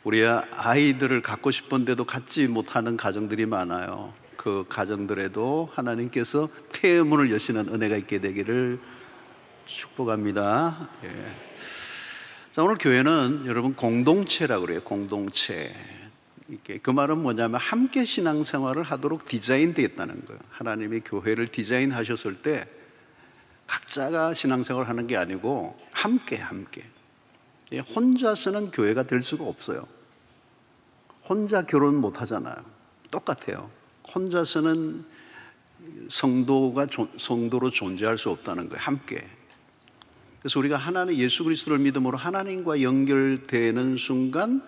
우리 아이들을 갖고 싶은데도 갖지 못하는 가정들이 많아요. 그 가정들에도 하나님께서 태의 문을 여시는 은혜가 있게 되기를 축복합니다. 예. 자, 오늘 교회는 여러분 공동체라고 그래요. 공동체. 그 말은 뭐냐면 함께 신앙생활을 하도록 디자인되어 있다는 거예요. 하나님이 교회를 디자인하셨을 때 각자가 신앙생활을 하는 게 아니고 함께 혼자서는 교회가 될 수가 없어요. 혼자 결혼 못 하잖아요. 똑같아요. 혼자서는 성도로 존재할 수 없다는 거예요. 함께. 그래서 우리가 하나님 예수 그리스도를 믿음으로 하나님과 연결되는 순간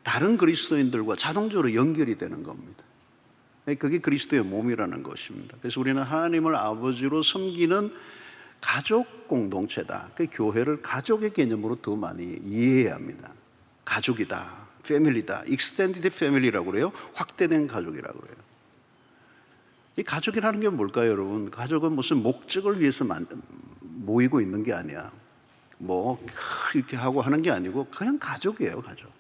다른 그리스도인들과 자동적으로 연결이 되는 겁니다. 그게 그리스도의 몸이라는 것입니다. 그래서 우리는 하나님을 아버지로 섬기는 가족 공동체다. 그 교회를 가족의 개념으로 더 많이 이해해야 합니다. 가족이다, 패밀리다, 익스텐디드 패밀리라고 그래요. 확대된 가족이라고 그래요. 이 가족이라는 게 뭘까요, 여러분? 가족은 무슨 목적을 위해서 모이고 있는 게 아니야. 뭐 이렇게 하고 하는 게 아니고 그냥 가족이에요, 가족.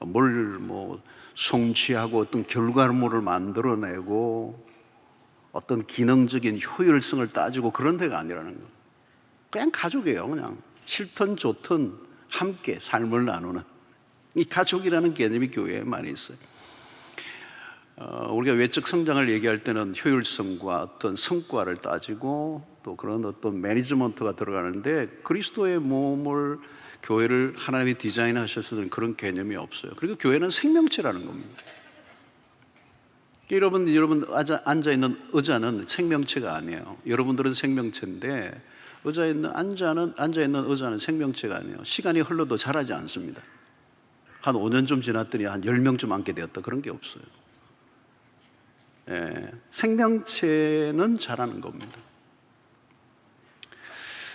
뭘 성취하고 어떤 결과물을 만들어내고 어떤 기능적인 효율성을 따지고 그런 데가 아니라는 거예요. 그냥 가족이에요. 그냥 싫든 좋든 함께 삶을 나누는 이 가족이라는 개념이 교회에 많이 있어요. 우리가 외적 성장을 얘기할 때는 효율성과 어떤 성과를 따지고 또 그런 어떤 매니지먼트가 들어가는데 그리스도의 몸을 교회를 하나님이 디자인하셨을 그런 개념이 없어요. 그리고 교회는 생명체라는 겁니다. 여러분 앉아있는 의자는 생명체가 아니에요. 여러분들은 생명체인데 앉아있는 의자는 생명체가 아니에요. 시간이 흘러도 자라지 않습니다. 한 5년 좀 지났더니 한 10명쯤 앉게 되었다. 그런 게 없어요. 예, 생명체는 자라는 겁니다.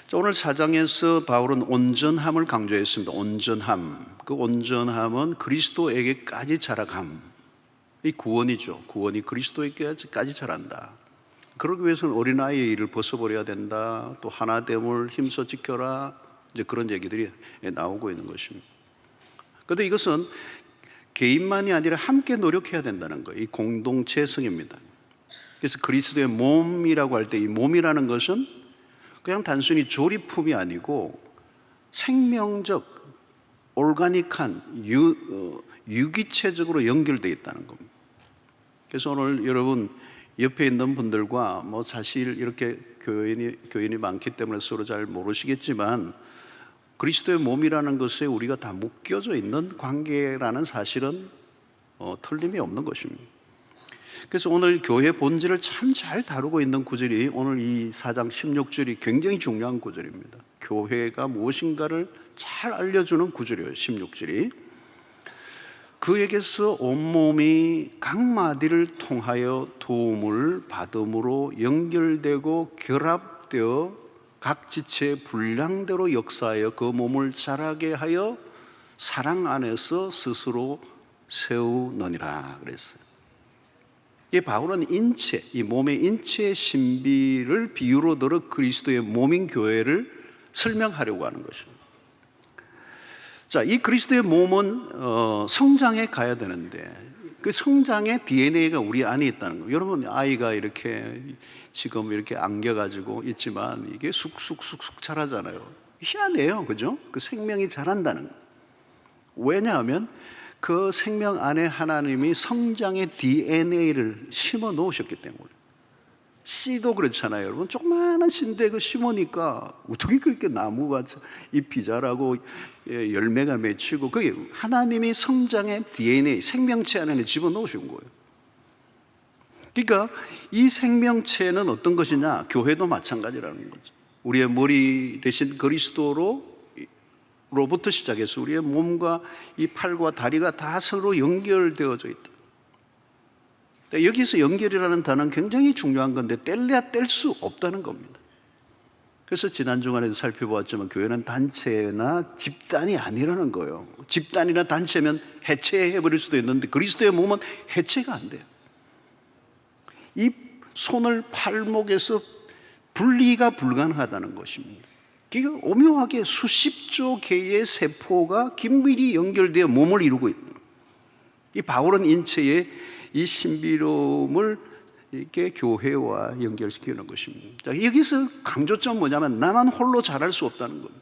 자, 오늘 4장에서 바울은 온전함을 강조했습니다. 온전함. 그 온전함은 그리스도에게까지 자라감. 이 구원이죠. 구원이 그리스도에게까지 자란다. 그러기 위해서는 어린아이의 일을 벗어버려야 된다. 또 하나됨을 힘써 지켜라. 이제 그런 얘기들이 나오고 있는 것입니다. 그런데 이것은 개인만이 아니라 함께 노력해야 된다는 거예요. 이 공동체성입니다. 그래서 그리스도의 몸이라고 할 때 이 몸이라는 것은 그냥 단순히 조리품이 아니고 생명적, 올가닉한 유기체적으로 연결되어 있다는 겁니다. 그래서 오늘 여러분 옆에 있는 분들과 사실 이렇게 교인이 많기 때문에 서로 잘 모르시겠지만 그리스도의 몸이라는 것에 우리가 다 묶여져 있는 관계라는 사실은 틀림이 없는 것입니다. 그래서 오늘 교회 본질을 참 잘 다루고 있는 구절이 오늘 이 4장 16절이 굉장히 중요한 구절입니다. 교회가 무엇인가를 잘 알려주는 구절이에요. 16절이 그에게서 온몸이 각 마디를 통하여 도움을 받음으로 연결되고 결합되어 각 지체의 분량대로 역사하여 그 몸을 자라게 하여 사랑 안에서 스스로 세우느니라 그랬어요. 이 바울은 인체, 이 몸의 인체의 신비를 비유로 들어 그리스도의 몸인 교회를 설명하려고 하는 것입니다. 자, 이 그리스도의 몸은 성장해 가야 되는데 그 성장의 DNA가 우리 안에 있다는 거예요. 여러분 아이가 이렇게 지금 이렇게 안겨가지고 있지만 이게 쑥쑥쑥쑥 자라잖아요. 희한해요, 그죠? 그 생명이 자란다는 거예요. 왜냐하면 그 생명 안에 하나님이 성장의 DNA를 심어 놓으셨기 때문에. 씨도 그렇잖아요, 여러분. 조그마한 씨인데 그 심으니까 어떻게 그렇게 나무가 잎이 자라고 열매가 맺히고 그게 하나님이 성장의 DNA, 생명체 안에 집어넣으신 거예요. 그러니까 이 생명체는 어떤 것이냐? 교회도 마찬가지라는 거죠. 우리의 머리 대신 그리스도로부터 시작해서 우리의 몸과 이 팔과 다리가 다 서로 연결되어져 있다. 여기서 연결이라는 단어는 굉장히 중요한 건데 뗄래야 뗄 수 없다는 겁니다. 그래서 지난 주간에도 살펴보았지만 교회는 단체나 집단이 아니라는 거예요. 집단이나 단체면 해체해버릴 수도 있는데 그리스도의 몸은 해체가 안 돼요. 이 손을 팔목에서 분리가 불가능하다는 것입니다. 이게 오묘하게 수십조 개의 세포가 긴밀히 연결되어 몸을 이루고 있는 거예요. 이 바울은 인체의 이 신비로움을 이렇게 교회와 연결시키는 것입니다. 여기서 강조점 뭐냐면 나만 홀로 잘할 수 없다는 겁니다.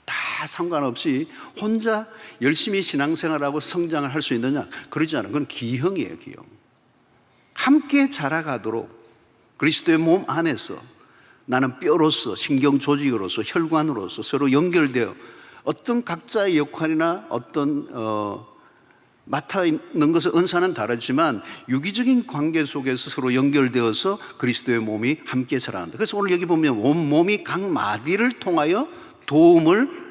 다 상관없이 혼자 열심히 신앙생활하고 성장을 할 수 있느냐? 그러지 않아요. 그건 기형이에요, 기형. 함께 자라가도록 그리스도의 몸 안에서 나는 뼈로서, 신경 조직으로서, 혈관으로서 서로 연결되어 어떤 각자의 역할이나 어떤 맡아 있는 것은 은사는 다르지만 유기적인 관계 속에서 서로 연결되어서 그리스도의 몸이 함께 자라난다. 그래서 오늘 여기 보면 몸이 각 마디를 통하여 도움을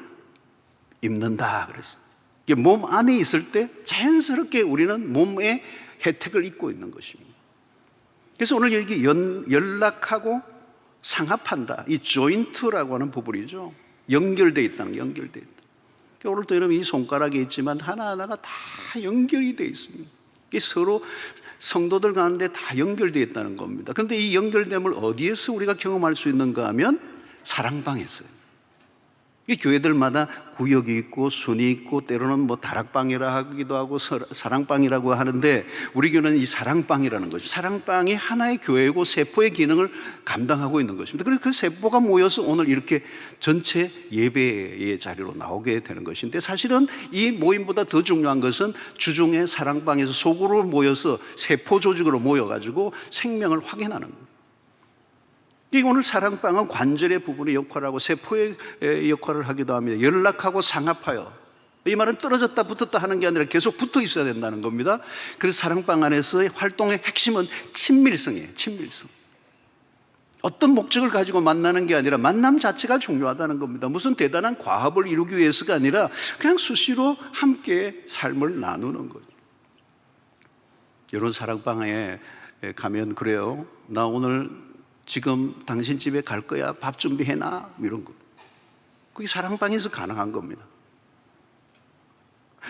입는다 그랬어요. 이게 몸 안에 있을 때 자연스럽게 우리는 몸의 혜택을 입고 있는 것입니다. 그래서 오늘 여기 연락하고 상합한다. 이 조인트라고 하는 부분이죠. 연결되어 있다는 게 연결되어 있다. 오늘도 여러분 이 손가락에 있지만 하나하나가 다 연결이 되어 있습니다. 서로 성도들 가운데 다 연결되어 있다는 겁니다. 그런데 이 연결됨을 어디에서 우리가 경험할 수 있는가 하면 사랑방에서요. 이 교회들마다 구역이 있고 순이 있고 때로는 뭐 다락방이라 하기도 하고 사랑방이라고 하는데 우리 교회는 이 사랑방이라는 것이 사랑방이 하나의 교회고 세포의 기능을 감당하고 있는 것입니다. 그래서 그 세포가 모여서 오늘 이렇게 전체 예배의 자리로 나오게 되는 것인데 사실은 이 모임보다 더 중요한 것은 주중에 사랑방에서 속으로 모여서 세포 조직으로 모여가지고 생명을 확인하는 거예요. 오늘 사랑방은 관절의 부분의 역할을 하고 세포의 역할을 하기도 합니다. 연락하고 상합하여, 이 말은 떨어졌다 붙었다 하는 게 아니라 계속 붙어 있어야 된다는 겁니다. 그래서 사랑방 안에서의 활동의 핵심은 친밀성이에요. 친밀성. 어떤 목적을 가지고 만나는 게 아니라 만남 자체가 중요하다는 겁니다. 무슨 대단한 과업을 이루기 위해서가 아니라 그냥 수시로 함께 삶을 나누는 거죠. 이런 사랑방에 가면 그래요. 나 오늘 지금 당신 집에 갈 거야. 밥 준비해놔. 이런 거. 그게 사랑방에서 가능한 겁니다.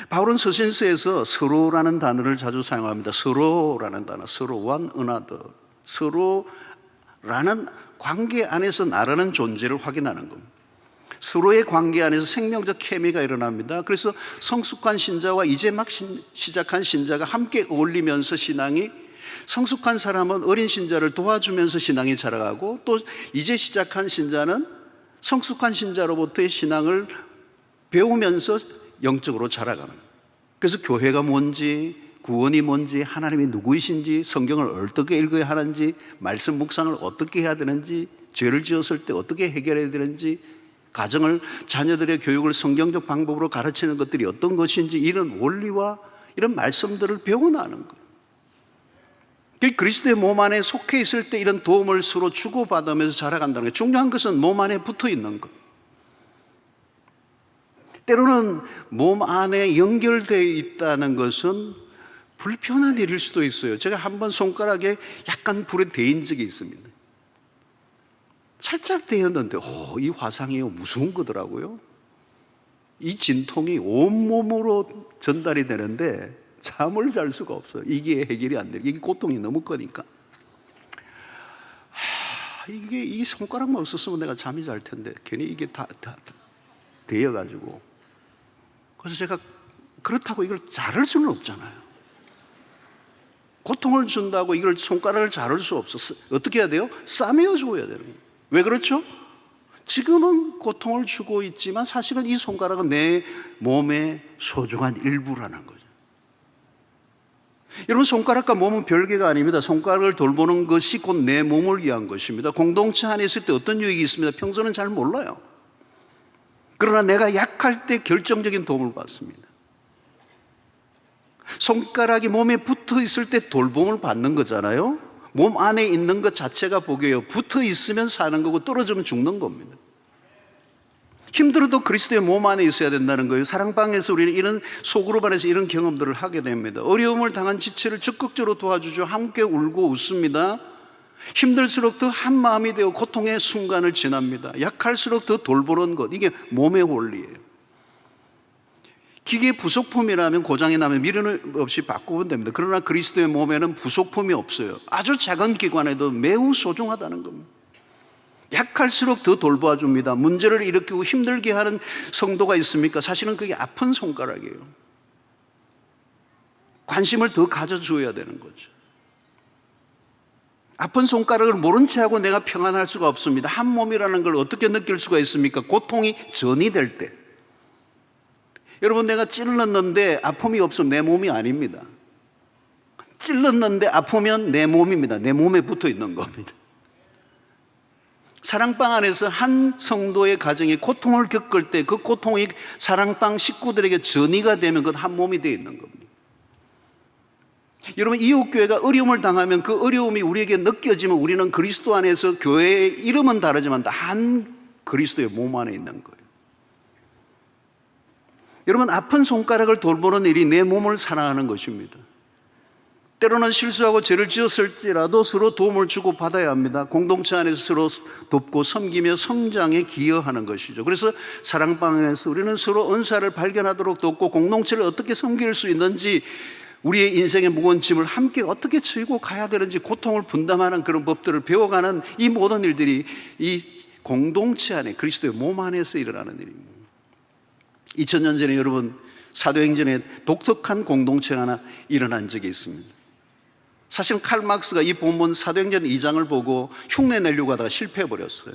바울은 서신서에서 서로라는 단어를 자주 사용합니다. 서로라는 단어, 서로, one another. 서로라는 관계 안에서 나라는 존재를 확인하는 겁니다. 서로의 관계 안에서 생명적 케미가 일어납니다. 그래서 성숙한 신자와 이제 막 시작한 신자가 함께 어울리면서 신앙이, 성숙한 사람은 어린 신자를 도와주면서 신앙이 자라가고 또 이제 시작한 신자는 성숙한 신자로부터의 신앙을 배우면서 영적으로 자라가는 거예요. 그래서 교회가 뭔지, 구원이 뭔지, 하나님이 누구이신지, 성경을 어떻게 읽어야 하는지, 말씀 묵상을 어떻게 해야 되는지, 죄를 지었을 때 어떻게 해결해야 되는지, 가정을, 자녀들의 교육을 성경적 방법으로 가르치는 것들이 어떤 것인지, 이런 원리와 이런 말씀들을 배워나가는 거예요. 그리스도의 몸 안에 속해 있을 때 이런 도움을 서로 주고받으면서 자라간다는 거예요. 중요한 것은 몸 안에 붙어 있는 것. 때로는 몸 안에 연결되어 있다는 것은 불편한 일일 수도 있어요. 제가 한번 손가락에 약간 불에 데인 적이 있습니다. 살짝 데였는데 이 화상이 무서운 거더라고요. 이 진통이 온몸으로 전달이 되는데 잠을 잘 수가 없어요. 이게 해결이 안 돼요. 이게 고통이 너무 크니까. 이게 이 손가락만 없었으면 내가 잠이 잘 텐데 괜히 이게 다 되어가지고. 그래서 제가 그렇다고 이걸 자를 수는 없잖아요. 고통을 준다고 이걸 손가락을 자를 수 없어. 어떻게 해야 돼요? 싸매어 줘야 되는 거예요. 왜 그렇죠? 지금은 고통을 주고 있지만 사실은 이 손가락은 내 몸의 소중한 일부라는 거죠. 여러분, 손가락과 몸은 별개가 아닙니다. 손가락을 돌보는 것이 곧 내 몸을 위한 것입니다. 공동체 안에 있을 때 어떤 유익이 있습니다. 평소는 잘 몰라요. 그러나 내가 약할 때 결정적인 도움을 받습니다. 손가락이 몸에 붙어 있을 때 돌봄을 받는 거잖아요. 몸 안에 있는 것 자체가 복이에요. 붙어 있으면 사는 거고 떨어지면 죽는 겁니다. 힘들어도 그리스도의 몸 안에 있어야 된다는 거예요. 사랑방에서 우리는 이런 소그룹 안에서 이런 경험들을 하게 됩니다. 어려움을 당한 지체를 적극적으로 도와주죠. 함께 울고 웃습니다. 힘들수록 더 한마음이 되어 고통의 순간을 지납니다. 약할수록 더 돌보는 것, 이게 몸의 원리예요. 기계 부속품이라면 고장이 나면 미련 없이 바꾸면 됩니다. 그러나 그리스도의 몸에는 부속품이 없어요. 아주 작은 기관에도 매우 소중하다는 겁니다. 약할수록 더 돌봐줍니다. 문제를 일으키고 힘들게 하는 성도가 있습니까? 사실은 그게 아픈 손가락이에요. 관심을 더 가져줘야 되는 거죠. 아픈 손가락을 모른 채 하고 내가 평안할 수가 없습니다. 한 몸이라는 걸 어떻게 느낄 수가 있습니까? 고통이 전이 될 때. 여러분, 내가 찔렀는데 아픔이 없으면 내 몸이 아닙니다. 찔렀는데 아프면 내 몸입니다. 내 몸에 붙어 있는 겁니다. 사랑방 안에서 한 성도의 가정이 고통을 겪을 때 그 고통이 사랑방 식구들에게 전이가 되면 그건 한 몸이 되어 있는 겁니다. 여러분, 이웃교회가 어려움을 당하면 그 어려움이 우리에게 느껴지면 우리는 그리스도 안에서 교회의 이름은 다르지만 한 그리스도의 몸 안에 있는 거예요. 여러분, 아픈 손가락을 돌보는 일이 내 몸을 사랑하는 것입니다. 때로는 실수하고 죄를 지었을지라도 서로 도움을 주고 받아야 합니다. 공동체 안에서 서로 돕고 섬기며 성장에 기여하는 것이죠. 그래서 사랑방에서 우리는 서로 은사를 발견하도록 돕고 공동체를 어떻게 섬길 수 있는지, 우리의 인생의 무거운 짐을 함께 어떻게 지고 가야 되는지 고통을 분담하는 그런 법들을 배워가는 이 모든 일들이 이 공동체 안에 그리스도의 몸 안에서 일어나는 일입니다. 2000년 전에 여러분, 사도행전에 독특한 공동체가 하나 일어난 적이 있습니다. 사실 칼 막스가 이 본문 사도행전 2장을 보고 흉내 내려고 하다가 실패해버렸어요.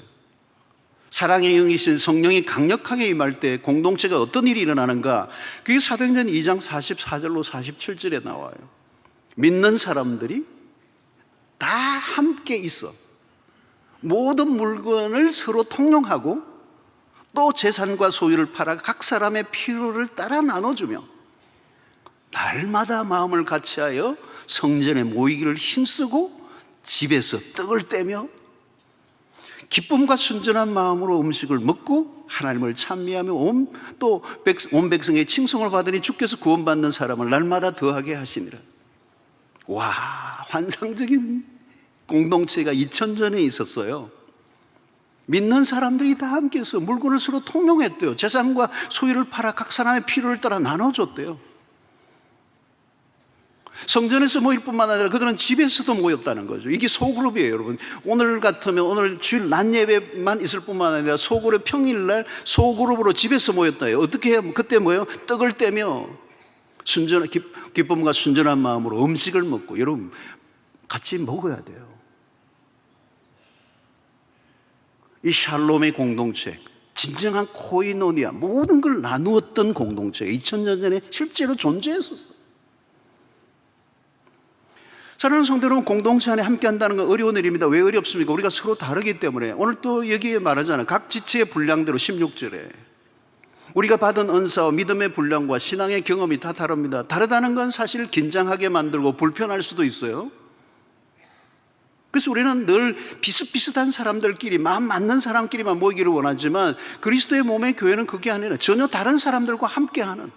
사랑의 영이신 성령이 강력하게 임할 때 공동체가 어떤 일이 일어나는가, 그게 사도행전 2장 44절로 47절에 나와요. 믿는 사람들이 다 함께 있어 모든 물건을 서로 통용하고 또 재산과 소유를 팔아 각 사람의 필요를 따라 나눠주며 날마다 마음을 같이하여 성전에 모이기를 힘쓰고 집에서 떡을 떼며 기쁨과 순전한 마음으로 음식을 먹고 하나님을 찬미하며 온 백성의 칭송을 받으니 주께서 구원받는 사람을 날마다 더하게 하시니라. 와, 환상적인 공동체가 2000전에 있었어요. 믿는 사람들이 다 함께해서 물건을 서로 통용했대요. 재산과 소유를 팔아 각 사람의 필요를 따라 나눠줬대요. 성전에서 모일 뿐만 아니라 그들은 집에서도 모였다는 거죠. 이게 소그룹이에요, 여러분. 오늘 같으면 오늘 주일 낮 예배만 있을 뿐만 아니라 소그룹 평일날 소그룹으로 집에서 모였다요. 어떻게 해요? 그때 뭐예요? 떡을 떼며 순전한 기쁨과 순전한 마음으로 음식을 먹고, 여러분 같이 먹어야 돼요. 이 샬롬의 공동체, 진정한 코이노니아, 모든 걸 나누었던 공동체가 2000년 전에 실제로 존재했었어요. 사랑하는 성도 여러분, 공동체 안에 함께 한다는 건 어려운 일입니다. 왜 어렵습니까? 우리가 서로 다르기 때문에. 오늘 또 여기에 말하잖아요. 각 지체의 분량대로 16절에 우리가 받은 은사와 믿음의 분량과 신앙의 경험이 다 다릅니다. 다르다는 건 사실 긴장하게 만들고 불편할 수도 있어요. 그래서 우리는 늘 비슷비슷한 사람들끼리, 마음 맞는 사람끼리만 모이기를 원하지만 그리스도의 몸의 교회는 그게 아니라 전혀 다른 사람들과 함께하는,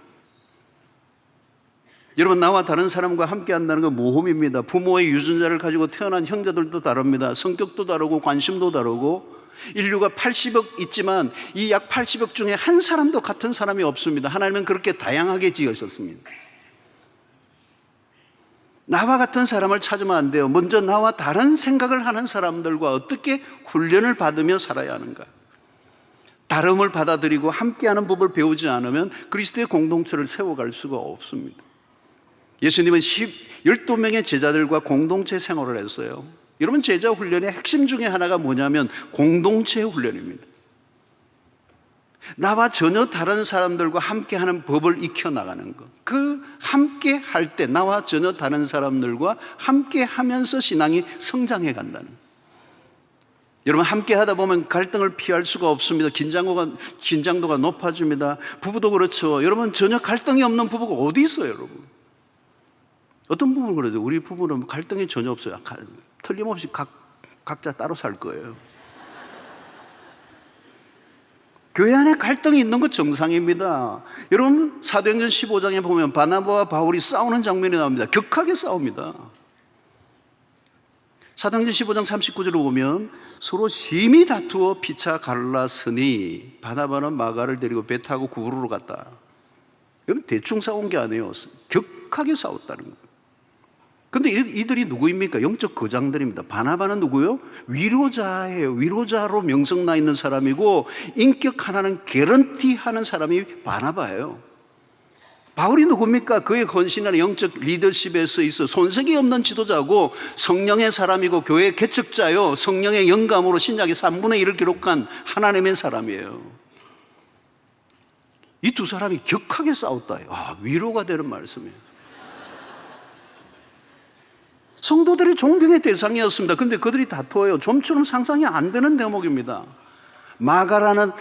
여러분, 나와 다른 사람과 함께 한다는 건 모험입니다. 부모의 유전자를 가지고 태어난 형제들도 다릅니다. 성격도 다르고 관심도 다르고, 인류가 80억 있지만 이 약 80억 중에 한 사람도 같은 사람이 없습니다. 하나님은 그렇게 다양하게 지으셨습니다. 나와 같은 사람을 찾으면 안 돼요. 먼저 나와 다른 생각을 하는 사람들과 어떻게 훈련을 받으며 살아야 하는가, 다름을 받아들이고 함께하는 법을 배우지 않으면 그리스도의 공동체를 세워갈 수가 없습니다. 예수님은 12명의 제자들과 공동체 생활을 했어요. 여러분, 제자 훈련의 핵심 중에 하나가 뭐냐면 공동체 훈련입니다. 나와 전혀 다른 사람들과 함께하는 법을 익혀나가는 것, 그 함께 할 때 나와 전혀 다른 사람들과 함께 하면서 신앙이 성장해 간다는 것. 여러분, 함께 하다 보면 갈등을 피할 수가 없습니다. 긴장도가 높아집니다. 부부도 그렇죠. 여러분, 전혀 갈등이 없는 부부가 어디 있어요, 여러분? 어떤 부부는 그러죠. 우리 부부는 갈등이 전혀 없어요. 틀림없이 각자 따로 살 거예요. 교회 안에 갈등이 있는 것 정상입니다. 여러분, 사도행전 15장에 보면 바나바와 바울이 싸우는 장면이 나옵니다. 격하게 싸웁니다. 사도행전 15장 39절을 보면 서로 심히 다투어 피차 갈랐으니 바나바는 마가를 데리고 배 타고 구부로로 갔다. 여러분, 대충 싸운 게 아니에요. 격하게 싸웠다는 거예요. 근데 이들이 누구입니까? 영적 거장들입니다. 바나바는 누구요? 위로자예요. 위로자로 명성나 있는 사람이고 인격 하나는 개런티 하는 사람이 바나바예요. 바울이 누굽니까? 그의 헌신하는 영적 리더십에서 있어 손색이 없는 지도자고 성령의 사람이고 교회 개척자요, 성령의 영감으로 신약의 3분의 1을 기록한 하나님의 사람이에요. 이 두 사람이 격하게 싸웠다. 위로가 되는 말씀이에요. 성도들이 존경의 대상이었습니다. 근데 그들이 다투어요. 좀처럼 상상이 안 되는 대목입니다. 마가라는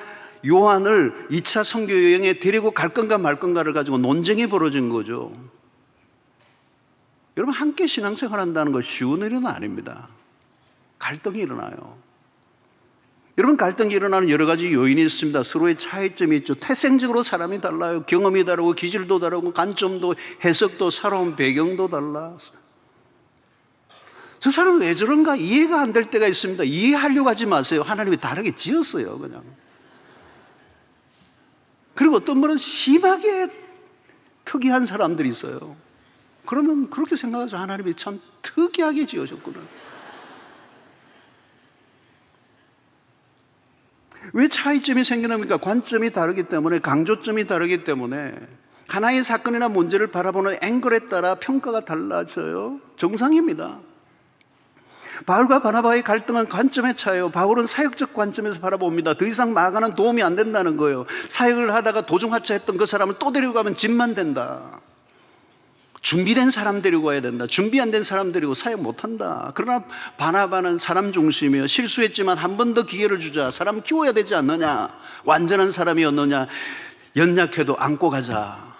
요한을 2차 선교 여행에 데리고 갈 건가 말 건가를 가지고 논쟁이 벌어진 거죠. 여러분, 함께 신앙생활 한다는 거 쉬운 일은 아닙니다. 갈등이 일어나요. 여러분, 갈등이 일어나는 여러 가지 요인이 있습니다. 서로의 차이점이 있죠. 태생적으로 사람이 달라요. 경험이 다르고 기질도 다르고 관점도 해석도 살아온 배경도 달라. 저 사람은 왜 저런가 이해가 안 될 때가 있습니다. 이해하려고 하지 마세요. 하나님이 다르게 지었어요, 그냥. 그리고 어떤 분은 심하게 특이한 사람들이 있어요. 그러면 그렇게 생각해서 하나님이 참 특이하게 지으셨구나. 왜 차이점이 생기는가? 관점이 다르기 때문에, 강조점이 다르기 때문에 하나의 사건이나 문제를 바라보는 앵글에 따라 평가가 달라져요. 정상입니다. 바울과 바나바의 갈등은 관점의 차이예요. 바울은 사역적 관점에서 바라봅니다. 더 이상 마가는 도움이 안 된다는 거예요. 사역을 하다가 도중하차했던 그 사람을 또 데리고 가면 짐만 된다. 준비된 사람 데리고 와야 된다. 준비 안 된 사람 데리고 사역 못한다. 그러나 바나바는 사람 중심이에요. 실수했지만 한 번 더 기회를 주자. 사람 키워야 되지 않느냐. 완전한 사람이었느냐. 연약해도 안고 가자.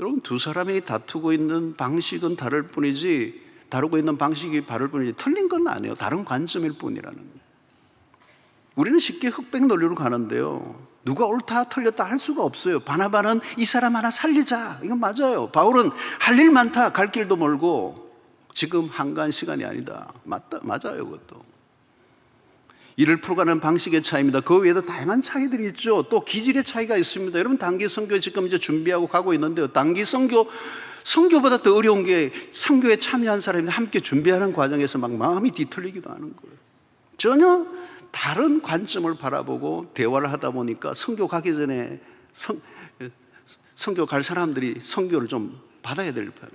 여러분, 두 사람이 다투고 있는 방식은 다루고 있는 방식이 다를 뿐이지 틀린 건 아니에요. 다른 관점일 뿐이라는 거예요. 우리는 쉽게 흑백 논리로 가는데요, 누가 옳다 틀렸다 할 수가 없어요. 바나바는 이 사람 하나 살리자, 이건 맞아요. 바울은 할 일 많다, 갈 길도 멀고 지금 한가한 시간이 아니다. 맞아요. 그것도 일을 풀어가는 방식의 차이입니다. 그 외에도 다양한 차이들이 있죠. 또 기질의 차이가 있습니다. 여러분, 단기 선교 지금 이제 준비하고 가고 있는데요, 단기 선교보다 더 어려운 게 선교에 참여한 사람이 함께 준비하는 과정에서 막 마음이 뒤틀리기도 하는 거예요. 전혀 다른 관점을 바라보고 대화를 하다 보니까 선교 가기 전에 선교 갈 사람들이 선교를 좀 받아야 될 편.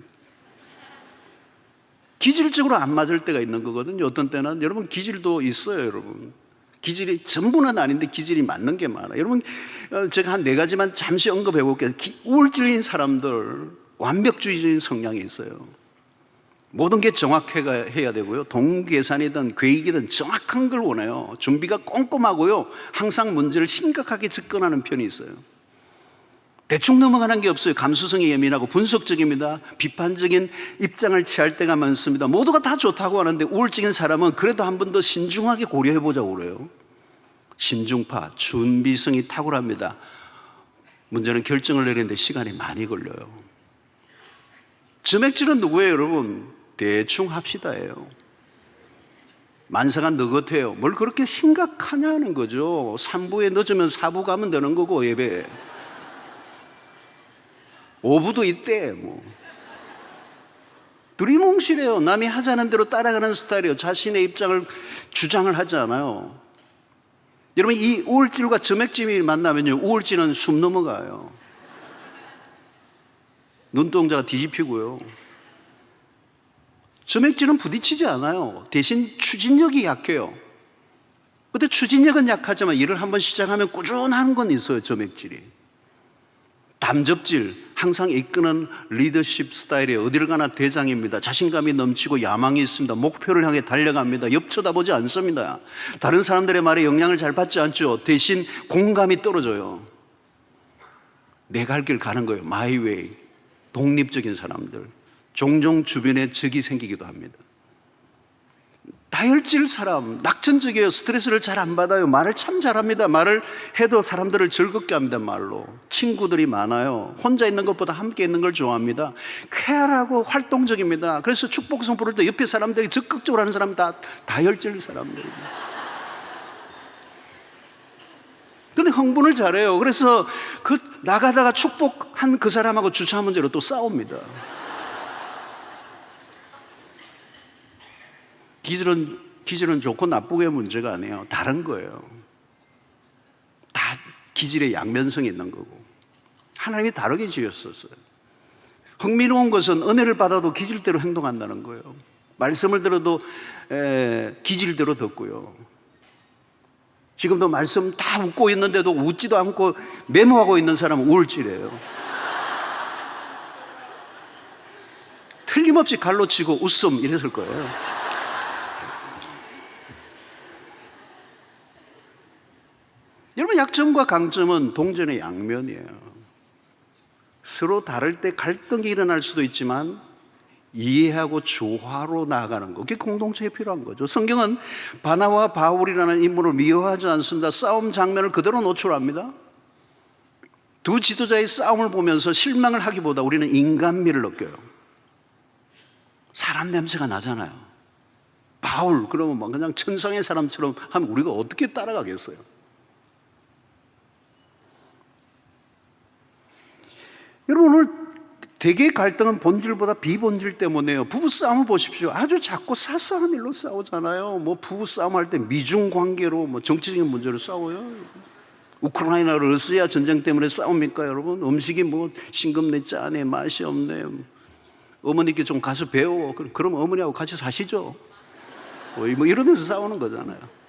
기질적으로 안 맞을 때가 있는 거거든요. 어떤 때는 여러분 기질도 있어요. 여러분 기질이 전부는 아닌데 기질이 맞는 게 많아요. 여러분, 제가 한 4가지만 잠시 언급해 볼게요. 우울증인 사람들, 완벽주의적인 성향이 있어요. 모든 게 정확해야 되고요, 동계산이든 계획이든 정확한 걸 원해요. 준비가 꼼꼼하고요, 항상 문제를 심각하게 접근하는 편이 있어요. 대충 넘어가는 게 없어요. 감수성이 예민하고 분석적입니다. 비판적인 입장을 취할 때가 많습니다. 모두가 다 좋다고 하는데 우울증인 사람은 그래도 한 번 더 신중하게 고려해 보자고 그래요. 신중파, 준비성이 탁월합니다. 문제는 결정을 내리는데 시간이 많이 걸려요. 점액질은 누구예요, 여러분? 대충 합시다예요. 만사가 느긋해요. 뭘 그렇게 심각하냐는 거죠. 3부에 늦으면 4부 가면 되는 거고, 예배 5부도 있대. 두리뭉실해요. 남이 하자는 대로 따라가는 스타일이에요. 자신의 입장을 주장을 하지 않아요. 여러분, 이 우울증과 점액질이 만나면요, 우울증은 숨 넘어가요. 눈동자가 뒤집히고요. 점액질은 부딪히지 않아요. 대신 추진력이 약해요. 근데 추진력은 약하지만 일을 한번 시작하면 꾸준한 건 있어요. 점액질이. 담접질, 항상 이끄는 리더십 스타일이에요. 어디를 가나 대장입니다. 자신감이 넘치고 야망이 있습니다. 목표를 향해 달려갑니다. 옆 쳐다보지 않습니다. 다른 사람들의 말에 영향을 잘 받지 않죠. 대신 공감이 떨어져요. 내가 할 길 가는 거예요. 마이 웨이. 독립적인 사람들. 종종 주변에 적이 생기기도 합니다. 다혈질 사람, 낙천적이에요. 스트레스를 잘 안 받아요. 말을 참 잘합니다. 말을 해도 사람들을 즐겁게 합니다. 말로. 친구들이 많아요. 혼자 있는 것보다 함께 있는 걸 좋아합니다. 쾌활하고 활동적입니다. 그래서 축복성 부를 때 옆에 사람들이 적극적으로 하는 사람은 다 다혈질 사람들입니다. 근데 흥분을 잘해요. 그래서 나가다가 축복한 그 사람하고 주차 문제로 또 싸웁니다. 기질은 좋고 나쁘고의 문제가 아니에요. 다른 거예요. 다 기질의 양면성이 있는 거고 하나님이 다르게 지었었어요. 흥미로운 것은 은혜를 받아도 기질대로 행동한다는 거예요. 말씀을 들어도 기질대로 듣고요. 지금도 말씀 다 웃고 있는데도 웃지도 않고 메모하고 있는 사람은 우울질이에요. 틀림없이 갈로 치고 웃음 이랬을 거예요. 여러분, 약점과 강점은 동전의 양면이에요. 서로 다를 때 갈등이 일어날 수도 있지만 이해하고 조화로 나아가는 거, 그게 공동체에 필요한 거죠. 성경은 바나와 바울이라는 인물을 미워하지 않습니다. 싸움 장면을 그대로 노출합니다. 두 지도자의 싸움을 보면서 실망을 하기보다 우리는 인간미를 느껴요. 사람 냄새가 나잖아요. 바울 그러면 막 그냥 천상의 사람처럼 하면 우리가 어떻게 따라가겠어요? 여러분, 오늘 대개 갈등은 본질보다 비본질 때문에요. 부부싸움을 보십시오. 아주 작고 사소한 일로 싸우잖아요. 뭐 부부싸움할 때 미중관계로 뭐 정치적인 문제로 싸워요. 우크라이나 러시아 전쟁 때문에 싸웁니까 여러분? 음식이 뭐 싱겁네 짜네 맛이 없네. 어머니께 좀 가서 배워. 그럼 어머니하고 같이 사시죠. 뭐 이러면서 싸우는 거잖아요.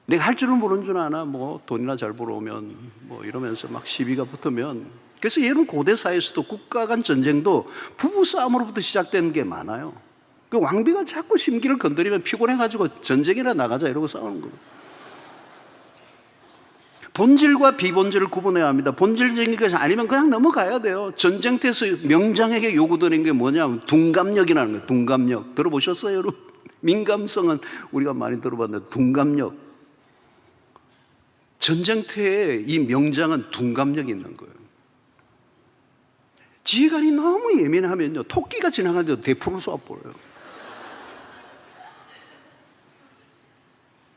내가 할 줄은 모르는 줄 아나 뭐 돈이나 잘 벌어오면 뭐 이러면서 막 시비가 붙으면, 그래서 예를 고대 사회에서도 국가 간 전쟁도 부부 싸움으로부터 시작되는 게 많아요. 그 왕비가 자꾸 심기를 건드리면 피곤해가지고 전쟁이나 나가자 이러고 싸우는 거예요. 본질과 비본질을 구분해야 합니다. 본질적인 것이 아니면 그냥 넘어가야 돼요. 전쟁터에서 명장에게 요구되는 게 뭐냐면 둔감력이라는 거예요. 둔감력 들어보셨어요 여러분? 민감성은 우리가 많이 들어봤는데 둔감력, 전쟁터에 이 명장은 둔감력이 있는 거예요. 지휘관이 너무 예민하면요 토끼가 지나가는데도 대포를 쏘아버려요.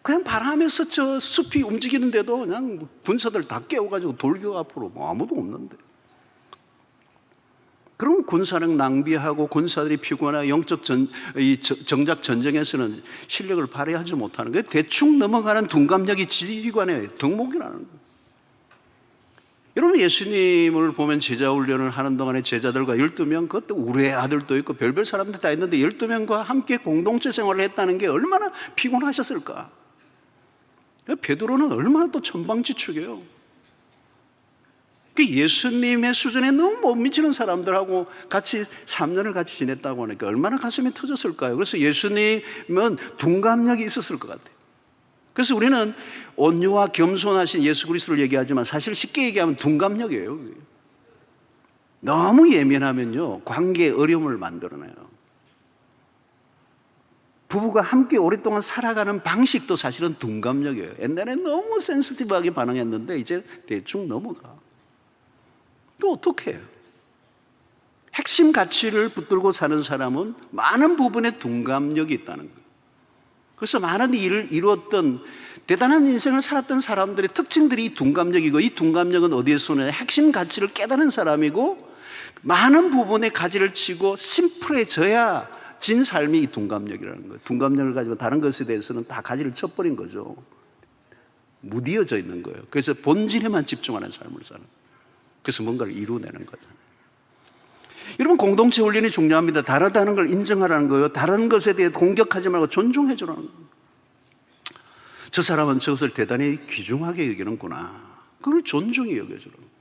그냥 바람에서 저 숲이 움직이는데도 그냥 군사들 다 깨워가지고 돌격 앞으로 뭐 아무도 없는데. 그럼 군사력 낭비하고 군사들이 피곤하고 영적 정작 전쟁에서는 실력을 발휘하지 못하는 거예요. 대충 넘어가는 둔감력이 지휘관의 덕목이라는 거예요. 여러분, 예수님을 보면 제자 훈련을 하는 동안에 제자들과 12명, 그것도 우리의 아들도 있고 별별 사람들 다 있는데 12명과 함께 공동체 생활을 했다는 게 얼마나 피곤하셨을까. 베드로는 얼마나 또 천방지축이에요. 예수님의 수준에 너무 못 미치는 사람들하고 같이 3년을 같이 지냈다고 하니까 얼마나 가슴이 터졌을까요? 그래서 예수님은 둔감력이 있었을 것 같아요. 그래서 우리는 온유와 겸손하신 예수 그리스도를 얘기하지만 사실 쉽게 얘기하면 둔감력이에요. 너무 예민하면요 관계에 어려움을 만들어내요. 부부가 함께 오랫동안 살아가는 방식도 사실은 둔감력이에요. 옛날에 너무 센시티브하게 반응했는데 이제 대충 넘어가. 또 어떻게 해요? 핵심 가치를 붙들고 사는 사람은 많은 부분에 둔감력이 있다는 거예요. 그래서 많은 일을 이루었던 대단한 인생을 살았던 사람들의 특징들이 이 둔감력이고, 이 둔감력은 어디에서 오느냐? 핵심 가치를 깨달은 사람이고 많은 부분에 가지를 치고 심플해져야 진 삶이 이 둔감력이라는 거예요. 둔감력을 가지고 다른 것에 대해서는 다 가지를 쳐버린 거죠. 무디어져 있는 거예요. 그래서 본질에만 집중하는 삶을 사는 거예요. 그래서 뭔가를 이루어내는 거잖아요. 여러분, 공동체 훈련이 중요합니다. 다르다는 걸 인정하라는 거예요. 다른 것에 대해 공격하지 말고 존중해 주라는 거예요. 저 사람은 저것을 대단히 귀중하게 여기는구나. 그걸 존중히 여겨주라는 거예요.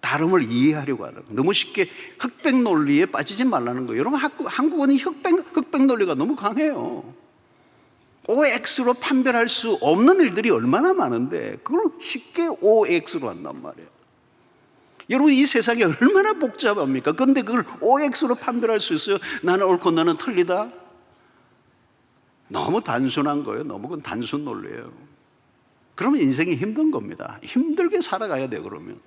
다름을 이해하려고 하는 거예요. 너무 쉽게 흑백 논리에 빠지지 말라는 거예요. 여러분, 한국은 흑백 논리가 너무 강해요. OX로 판별할 수 없는 일들이 얼마나 많은데 그걸 쉽게 OX로 한단 말이에요. 여러분, 이 세상이 얼마나 복잡합니까? 그런데 그걸 OX로 판별할 수 있어요? 나는 옳고 너는 틀리다? 너무 단순한 거예요. 너무 그건 단순 논리예요. 그러면 인생이 힘든 겁니다. 힘들게 살아가야 돼요. 그러면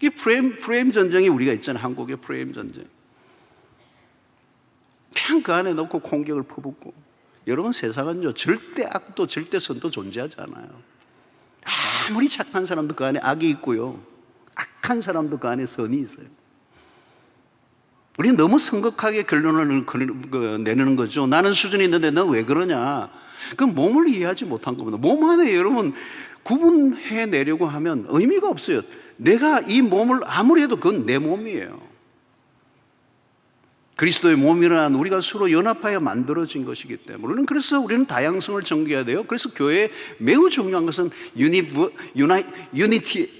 이 프레임 전쟁이 우리가 있잖아요. 한국의 프레임 전쟁. 그냥 그 안에 넣고 공격을 퍼붓고. 여러분, 세상은요 절대 악도 절대 선도 존재하지 않아요. 아무리 착한 사람도 그 안에 악이 있고요, 악한 사람도 그 안에 선이 있어요. 우리는 너무 성급하게 결론을 내는 거죠. 나는 수준이 있는데 넌 왜 그러냐. 그건 몸을 이해하지 못한 겁니다. 몸 안에 여러분 구분해 내려고 하면 의미가 없어요. 내가 이 몸을 아무리 해도 그건 내 몸이에요. 그리스도의 몸이란 우리가 서로 연합하여 만들어진 것이기 때문에 그래서 우리는 다양성을 정겨야 돼요. 그래서 교회에 매우 중요한 것은 Unity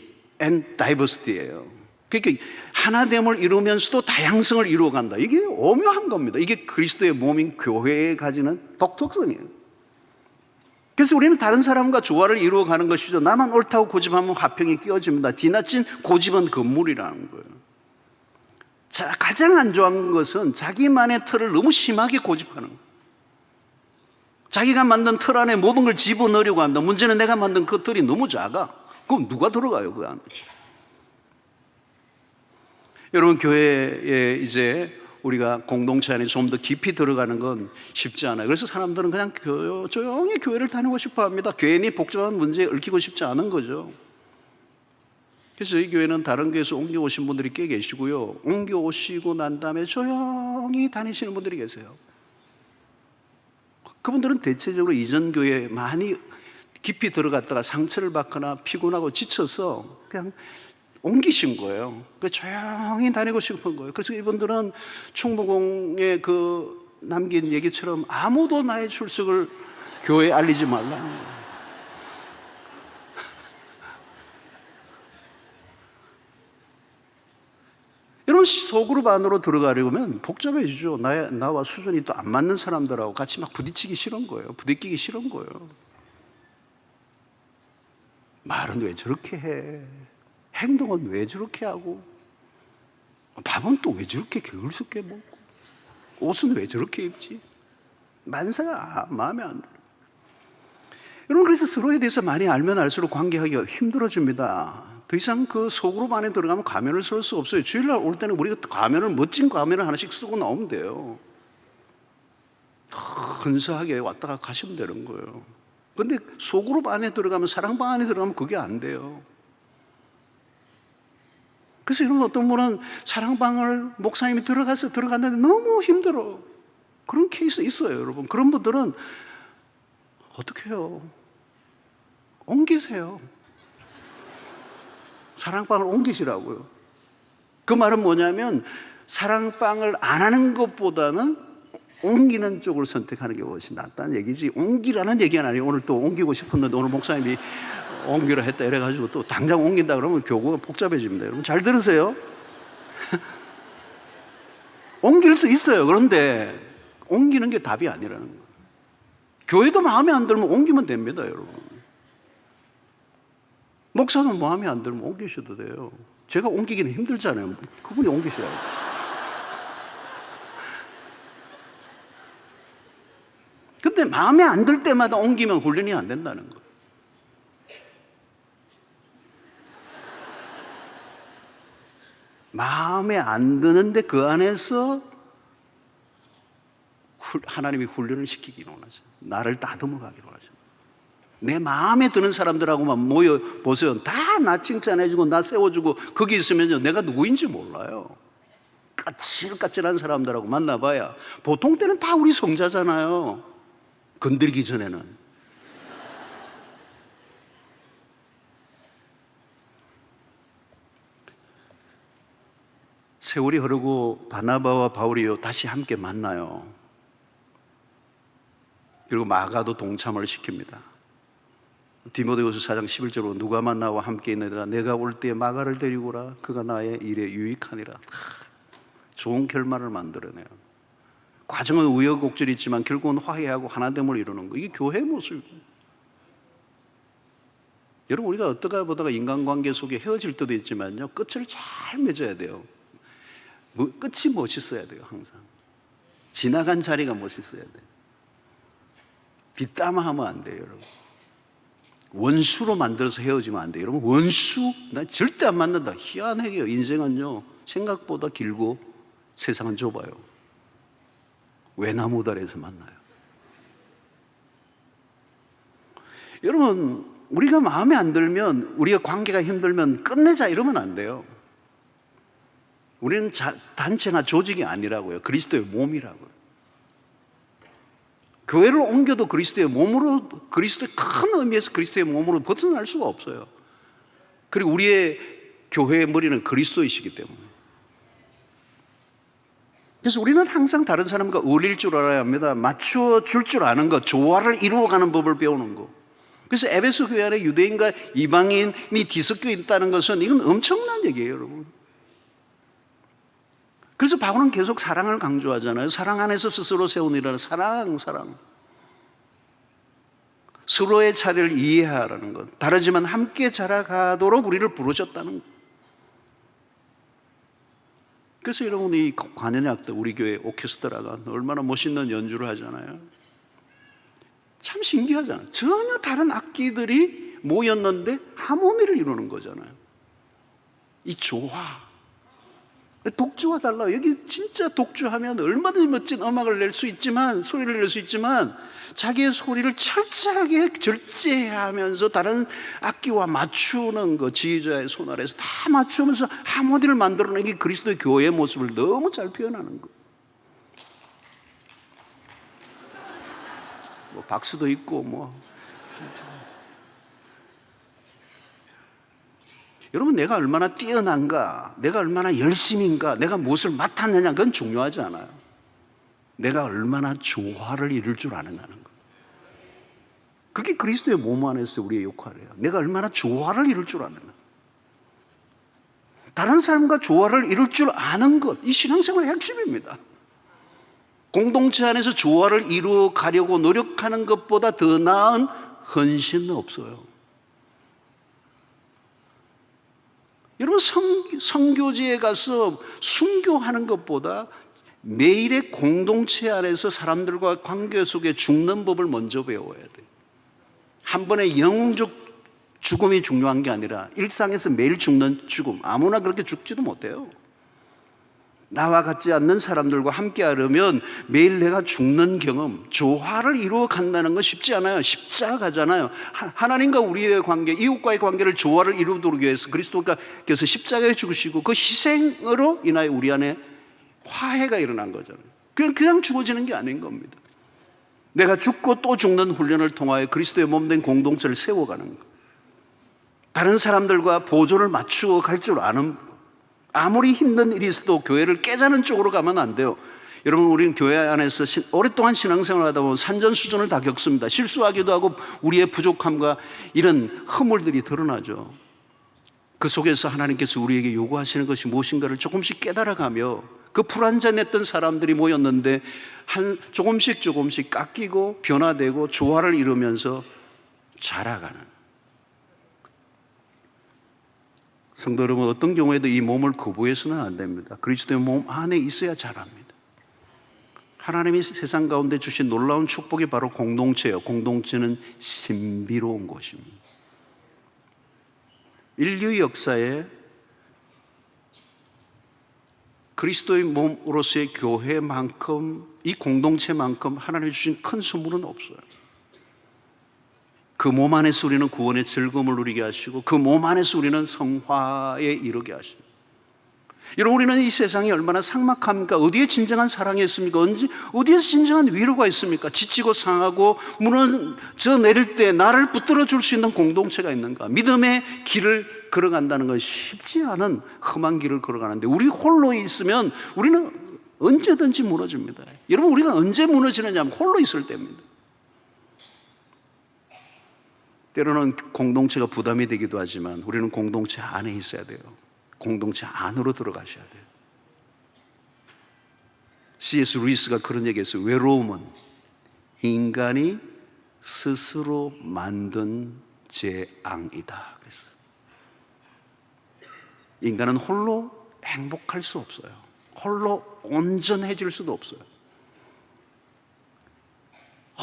and Diversity예요. 그러니까 하나됨을 이루면서도 다양성을 이루어간다. 이게 오묘한 겁니다. 이게 그리스도의 몸인 교회에 가지는 독특성이에요. 그래서 우리는 다른 사람과 조화를 이루어가는 것이죠. 나만 옳다고 고집하면 화평이 끼어집니다. 지나친 고집은 금물이라는 거예요. 자, 가장 안 좋아하는 것은 자기만의 틀을 너무 심하게 고집하는 거예요. 자기가 만든 틀 안에 모든 걸 집어넣으려고 합니다. 문제는 내가 만든 그 틀이 너무 작아. 그럼 누가 들어가요, 그 안에? 여러분, 교회에 이제 우리가 공동체 안에 좀 더 깊이 들어가는 건 쉽지 않아요. 그래서 사람들은 그냥 조용히 교회를 다니고 싶어 합니다. 괜히 복잡한 문제에 얽히고 싶지 않은 거죠. 그래서 이 교회는 다른 교회에서 옮겨오신 분들이 꽤 계시고요. 옮겨오시고 난 다음에 조용히 다니시는 분들이 계세요. 그분들은 대체적으로 이전 교회에 많이 깊이 들어갔다가 상처를 받거나 피곤하고 지쳐서 그냥 옮기신 거예요. 조용히 다니고 싶은 거예요. 그래서 이분들은 충무공에 남긴 얘기처럼 아무도 나의 출석을 교회에 알리지 말라는 거예요. 이런 소그룹 안으로 들어가려면 복잡해지죠. 나와 수준이 또 안 맞는 사람들하고 같이 막 부딪히기 싫은 거예요. 부딪히기 싫은 거예요. 말은 왜 저렇게 해? 행동은 왜 저렇게 하고? 밥은 또 왜 저렇게 게을스럽게 먹고? 옷은 왜 저렇게 입지? 만사가 마음에 안 들어요. 여러분, 그래서 서로에 대해서 많이 알면 알수록 관계하기가 힘들어집니다. 더 이상 그 소그룹 안에 들어가면 가면을 쓸 수 없어요. 주일날 올 때는 우리가 멋진 가면을 하나씩 쓰고 나오면 돼요. 근사하게 왔다가 가시면 되는 거예요. 그런데 소그룹 안에 들어가면, 사랑방 안에 들어가면 그게 안 돼요. 그래서 여러분, 어떤 분은 사랑방을 목사님이 들어갔는데 너무 힘들어. 그런 케이스 있어요, 여러분. 그런 분들은 어떻게 해요? 옮기세요. 사랑방을 옮기시라고요. 그 말은 뭐냐면 사랑방을 안 하는 것보다는 옮기는 쪽을 선택하는 게 훨씬 낫다는 얘기지, 옮기라는 얘기는 아니에요. 오늘 또 옮기고 싶었는데 오늘 목사님이 옮기라 했다 이래가지고 또 당장 옮긴다 그러면 교구가 복잡해집니다. 여러분 잘 들으세요. 옮길 수 있어요. 그런데 옮기는 게 답이 아니라는 거예요. 교회도 마음에 안 들면 옮기면 됩니다, 여러분. 목사도 마음에 안 들면 옮기셔도 돼요. 제가 옮기기는 힘들잖아요. 그분이 옮기셔야죠. 근데 마음에 안 들 때마다 옮기면 훈련이 안 된다는 거예요. 마음에 안 드는데 그 안에서 하나님이 훈련을 시키기 원하죠. 나를 다듬어 가기 원하죠. 내 마음에 드는 사람들하고만 모여 보세요. 다 나 칭찬해주고 나 세워주고 거기 있으면요, 내가 누구인지 몰라요. 까칠까칠한 사람들하고 만나봐야 보통 때는 다 우리 성자잖아요. 건드리기 전에는. 세월이 흐르고 바나바와 바울이 다시 함께 만나요. 그리고 마가도 동참을 시킵니다. 디모데후서 4장 11절로 누가 만나와 함께 있느니라 내가 올 때에 마가를 데리고 오라 그가 나의 일에 유익하니라. 좋은 결말을 만들어내요. 과정은 우여곡절이 있지만 결국은 화해하고 하나됨을 이루는 거, 이게 교회의 모습입니다. 여러분, 우리가 어떠가 보다가 인간관계 속에 헤어질 때도 있지만요, 끝을 잘 맺어야 돼요. 끝이 멋있어야 돼요. 항상 지나간 자리가 멋있어야 돼요. 뒷담화하면 안 돼요, 여러분. 원수로 만들어서 헤어지면 안 돼요. 여러분, 원수 나 절대 안 만난다. 희한해요. 인생은요 생각보다 길고 세상은 좁아요. 외나무 다리에서 만나요. 여러분, 우리가 마음에 안 들면, 우리가 관계가 힘들면 끝내자 이러면 안 돼요. 우리는 단체나 조직이 아니라고요. 그리스도의 몸이라고요. 교회를 옮겨도 그리스도의 몸으로, 그리스도의 큰 의미에서 그리스도의 몸으로 벗어날 수가 없어요. 그리고 우리의 교회의 머리는 그리스도이시기 때문에. 그래서 우리는 항상 다른 사람과 어울릴 줄 알아야 합니다. 맞추어 줄 줄 아는 것, 조화를 이루어가는 법을 배우는 거. 그래서 에베소 교회 안에 유대인과 이방인이 뒤섞여 있다는 것은 이건 엄청난 얘기예요, 여러분. 그래서 바울은 계속 사랑을 강조하잖아요. 사랑 안에서 스스로 세우니라는 사랑. 서로의 차례를 이해하라는 것. 다르지만 함께 자라가도록 우리를 부르셨다는 것. 그래서 여러분이 관현악대 우리 교회 오케스트라가 얼마나 멋있는 연주를 하잖아요. 참 신기하잖아요. 전혀 다른 악기들이 모였는데 하모니를 이루는 거잖아요. 이 조화. 독주와 달라. 여기 진짜 독주하면 얼마든지 멋진 음악을 낼 수 있지만, 소리를 낼 수 있지만, 자기의 소리를 철저하게 절제하면서 다른 악기와 맞추는 거, 지휘자의 손 아래에서 다 맞추면서 하모니를 만들어내는 게 그리스도의 교회의 모습을 너무 잘 표현하는 거. 뭐 박수도 있고 뭐. 여러분, 내가 얼마나 뛰어난가, 내가 얼마나 열심인가, 내가 무엇을 맡았느냐, 그건 중요하지 않아요. 내가 얼마나 조화를 이룰 줄 아느냐는 거. 그게 그리스도의 몸 안에서 우리의 역할이에요. 내가 얼마나 조화를 이룰 줄 아느냐. 다른 사람과 조화를 이룰 줄 아는 것, 이 신앙생활의 핵심입니다. 공동체 안에서 조화를 이루어 가려고 노력하는 것보다 더 나은 헌신은 없어요. 여러분, 선교지에 가서 순교하는 것보다 매일의 공동체 안에서 사람들과 관계 속에 죽는 법을 먼저 배워야 돼요. 한 번의 영웅적 죽음이 중요한 게 아니라 일상에서 매일 죽는 죽음, 아무나 그렇게 죽지도 못해요. 나와 같지 않는 사람들과 함께 하려면 매일 내가 죽는 경험, 조화를 이루어 간다는 건 쉽지 않아요. 십자가잖아요. 하나님과 우리의 관계, 이웃과의 관계를 조화를 이루도록 위해서 그리스도께서 십자가에 죽으시고 그 희생으로 인하여 우리 안에 화해가 일어난 거잖아요. 그냥 죽어지는 게 아닌 겁니다. 내가 죽고 또 죽는 훈련을 통하여 그리스도의 몸된 공동체를 세워가는 것. 다른 사람들과 보조를 맞추어 갈 줄 아는 것. 아무리 힘든 일이 있어도 교회를 깨자는 쪽으로 가면 안 돼요. 여러분, 우리는 교회 안에서 오랫동안 신앙생활을 하다 보면 산전수전을 다 겪습니다. 실수하기도 하고 우리의 부족함과 이런 허물들이 드러나죠. 그 속에서 하나님께서 우리에게 요구하시는 것이 무엇인가를 조금씩 깨달아가며 그 불완전했던 사람들이 모였는데 조금씩 깎이고 변화되고 조화를 이루면서 자라가는. 성도 여러분, 어떤 경우에도 이 몸을 거부해서는 안 됩니다. 그리스도의 몸 안에 있어야 자랍니다. 하나님이 세상 가운데 주신 놀라운 축복이 바로 공동체예요. 공동체는 신비로운 것입니다. 인류 역사에 그리스도의 몸으로서의 교회만큼, 이 공동체만큼 하나님이 주신 큰 선물은 없어요. 그 몸 안에서 우리는 구원의 즐거움을 누리게 하시고 그 몸 안에서 우리는 성화에 이르게 하시고. 여러분, 우리는 이 세상이 얼마나 삭막합니까? 어디에 진정한 사랑이 있습니까? 어디에서 진정한 위로가 있습니까? 지치고 상하고 무너져 내릴 때 나를 붙들어 줄 수 있는 공동체가 있는가? 믿음의 길을 걸어간다는 건 쉽지 않은 험한 길을 걸어가는데 우리 홀로 있으면 우리는 언제든지 무너집니다. 여러분, 우리가 언제 무너지느냐 하면 홀로 있을 때입니다. 때로는 공동체가 부담이 되기도 하지만 우리는 공동체 안에 있어야 돼요. 공동체 안으로 들어가셔야 돼요. C.S. 루이스가 그런 얘기했어요. 외로움은 인간이 스스로 만든 재앙이다 그랬어요. 인간은 홀로 행복할 수 없어요. 홀로 온전해질 수도 없어요.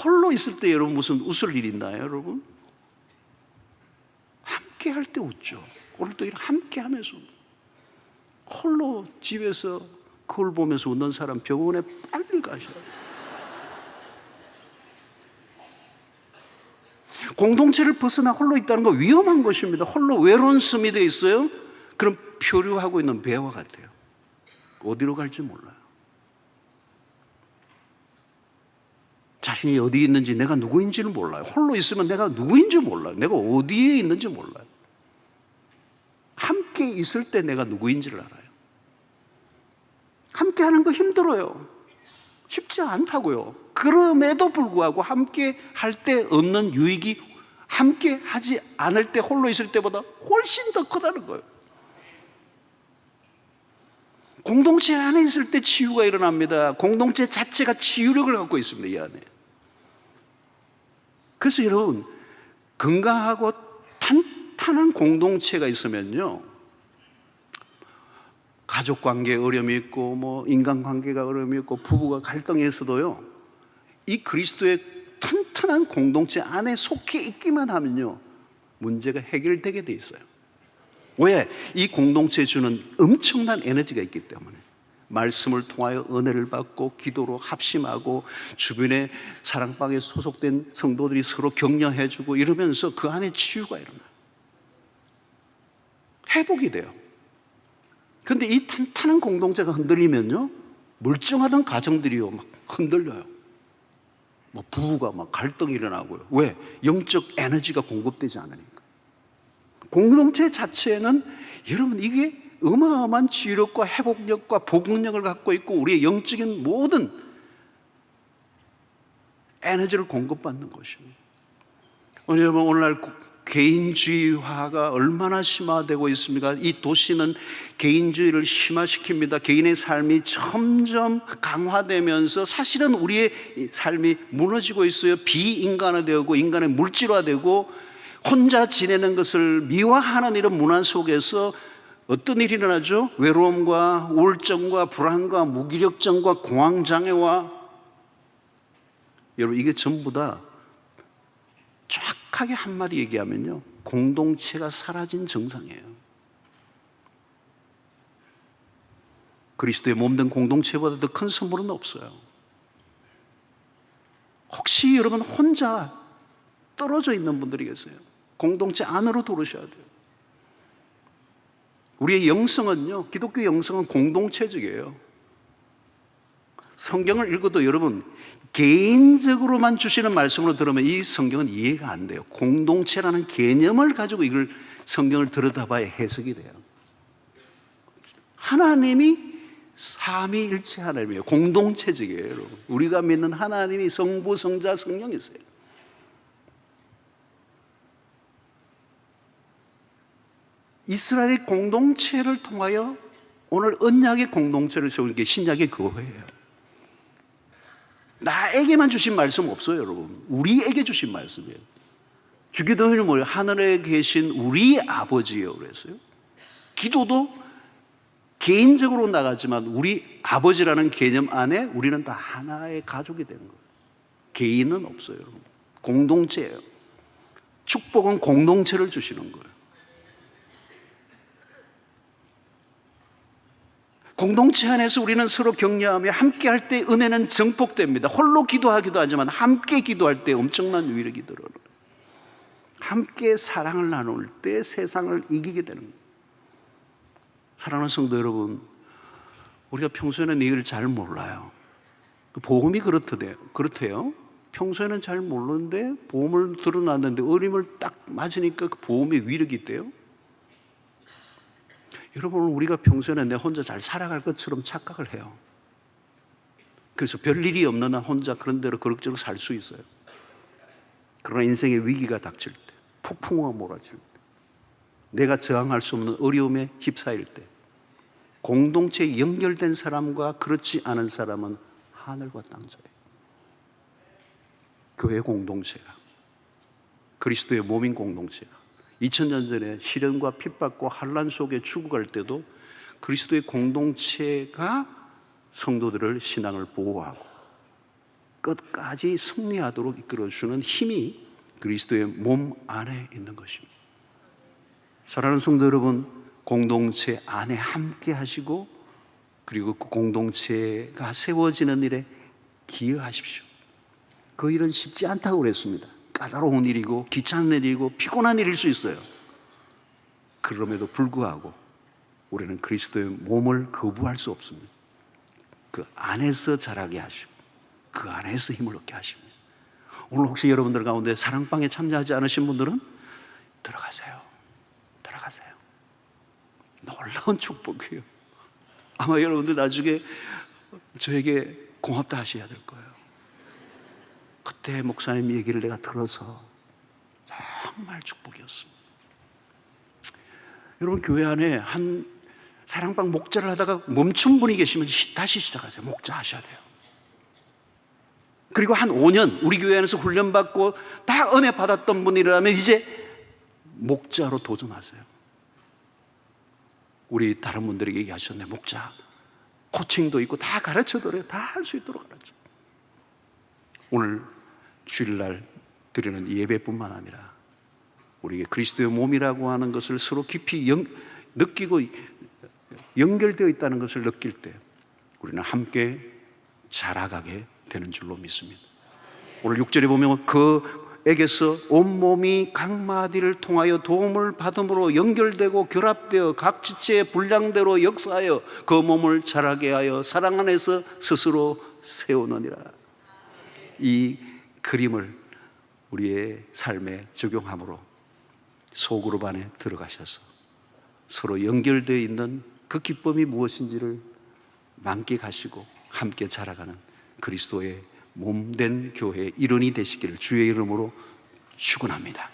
홀로 있을 때 여러분 무슨 웃을 일 있나요, 여러분? 함께 할 때 웃죠. 오늘도 함께 하면서. 홀로 집에서 거울 보면서 웃는 사람 병원에 빨리 가셔야 돼요. 공동체를 벗어나 홀로 있다는 건 위험한 것입니다. 홀로 외로운 섬이 되어 있어요. 그럼 표류하고 있는 배와 같아요. 어디로 갈지 몰라요. 자신이 어디에 있는지, 내가 누구인지를 몰라요. 홀로 있으면 내가 누구인지 몰라요. 내가 어디에 있는지 몰라요. 함께 있을 때 내가 누구인지를 알아요. 함께 하는 거 힘들어요. 쉽지 않다고요. 그럼에도 불구하고 함께 할 때 얻는 유익이 함께 하지 않을 때, 홀로 있을 때보다 훨씬 더 크다는 거예요. 공동체 안에 있을 때 치유가 일어납니다. 공동체 자체가 치유력을 갖고 있습니다, 이 안에. 그래서 여러분, 건강하고 탄탄한 공동체가 있으면요, 가족 관계에 어려움이 있고, 인간관계가 어려움이 있고, 부부가 갈등이 있어도요, 이 그리스도의 튼튼한 공동체 안에 속해 있기만 하면요, 문제가 해결되게 돼 있어요. 왜? 이 공동체에 주는 엄청난 에너지가 있기 때문에. 말씀을 통하여 은혜를 받고 기도로 합심하고 주변에 사랑방에 소속된 성도들이 서로 격려해주고 이러면서 그 안에 치유가 일어나요. 회복이 돼요. 그런데 이 탄탄한 공동체가 흔들리면요, 멀쩡하던 가정들이요 막 흔들려요. 부부가 막 갈등이 일어나고요. 왜? 영적 에너지가 공급되지 않으니까. 공동체 자체는 여러분, 이게 어마어마한 치유력과 회복력과 복능력을 갖고 있고 우리의 영적인 모든 에너지를 공급받는 것입니다. 여러분, 오늘날 개인주의화가 얼마나 심화되고 있습니까? 이 도시는 개인주의를 심화시킵니다. 개인의 삶이 점점 강화되면서 사실은 우리의 삶이 무너지고 있어요. 비인간화되고 인간의 물질화되고 혼자 지내는 것을 미화하는 이런 문화 속에서 어떤 일이 일어나죠? 외로움과 우울증과 불안과 무기력증과 공황장애와, 여러분, 이게 전부 다 정확하게 한마디 얘기하면요, 공동체가 사라진 증상이에요. 그리스도의 몸된 공동체보다 더 큰 선물은 없어요. 혹시 여러분 혼자 떨어져 있는 분들이 계세요? 공동체 안으로 들어오셔야 돼요. 우리의 영성은요, 기독교 영성은 공동체적이에요. 성경을 읽어도 여러분, 개인적으로만 주시는 말씀으로 들으면 이 성경은 이해가 안 돼요. 공동체라는 개념을 가지고 이걸 성경을 들여다봐야 해석이 돼요. 하나님이 삼위일체 하나님이에요. 공동체적이에요, 여러분. 우리가 믿는 하나님이 성부, 성자, 성령이세요. 이스라엘 공동체를 통하여 오늘 언약의 공동체를 세우는 게 신약의 교회예요. 나에게만 주신 말씀 없어요, 여러분. 우리에게 주신 말씀이에요. 주기도문이 뭐예요? 하늘에 계신 우리 아버지예요 그랬어요. 기도도 개인적으로 나가지만 우리 아버지라는 개념 안에 우리는 다 하나의 가족이 되는 거예요. 개인은 없어요, 여러분. 공동체예요. 축복은 공동체를 주시는 거예요. 공동체 안에서 우리는 서로 격려하며 함께 할 때 은혜는 증폭됩니다. 홀로 기도하기도 하지만 함께 기도할 때 엄청난 위력이 들어요. 함께 사랑을 나눌 때 세상을 이기게 되는 거예요. 사랑하는 성도 여러분, 우리가 평소에는 이걸 잘 몰라요. 복음이 그렇대요. 평소에는 잘 모르는데 복음을 들어놨는데 어림을 딱 맞으니까 그 복음의 위력이 있대요. 여러분, 우리가 평소에는 내 혼자 잘 살아갈 것처럼 착각을 해요. 그래서 별일이 없는 한 혼자 그런 대로 그럭저럭 살 수 있어요. 그러나 인생의 위기가 닥칠 때, 폭풍우가 몰아칠 때, 내가 저항할 수 없는 어려움에 휩싸일 때, 공동체에 연결된 사람과 그렇지 않은 사람은 하늘과 땅 차이. 교회 공동체가, 그리스도의 몸인 공동체가 2000년 전에 시련과 핍박과 환난 속에 죽어갈 때도 그리스도의 공동체가 성도들을 신앙을 보호하고 끝까지 승리하도록 이끌어주는 힘이 그리스도의 몸 안에 있는 것입니다. 사랑하는 성도 여러분, 공동체 안에 함께 하시고 그리고 그 공동체가 세워지는 일에 기여하십시오. 그 일은 쉽지 않다고 그랬습니다. 까다로운 일이고 귀찮은 일이고 피곤한 일일 수 있어요. 그럼에도 불구하고 우리는 그리스도의 몸을 거부할 수 없습니다. 그 안에서 자라게 하시고 그 안에서 힘을 얻게 하십니다. 오늘 혹시 여러분들 가운데 사랑방에 참여하지 않으신 분들은 들어가세요. 들어가세요. 놀라운 축복이에요. 아마 여러분들 나중에 저에게 고맙다 하셔야 될 거예요. 그때 목사님 얘기를 내가 들어서 정말 축복이었습니다. 여러분, 교회 안에 한 사랑방 목자를 하다가 멈춘 분이 계시면 다시 시작하세요. 목자 하셔야 돼요. 그리고 한 5년 우리 교회 안에서 훈련받고 다 은혜 받았던 분이라면 이제 목자로 도전하세요. 우리 다른 분들에게 얘기하셨네. 목자 코칭도 있고 다 가르쳐드려요. 다 할 수 있도록 가르쳐. 오늘 주일날 드리는 예배뿐만 아니라 우리에게 그리스도의 몸이라고 하는 것을 서로 깊이 느끼고 연결되어 있다는 것을 느낄 때 우리는 함께 자라가게 되는 줄로 믿습니다. 오늘 6절에 보면 그에게서 온몸이 각 마디를 통하여 도움을 받음으로 연결되고 결합되어 각 지체의 분량대로 역사하여 그 몸을 자라게 하여 사랑 안에서 스스로 세우느니라. 이 그림을 우리의 삶에 적용함으로 소그룹 안에 들어가셔서 서로 연결되어 있는 그 기쁨이 무엇인지를 만끽하시고 함께 자라가는 그리스도의 몸된 교회의 일원이 되시기를 주의 이름으로 축원합니다.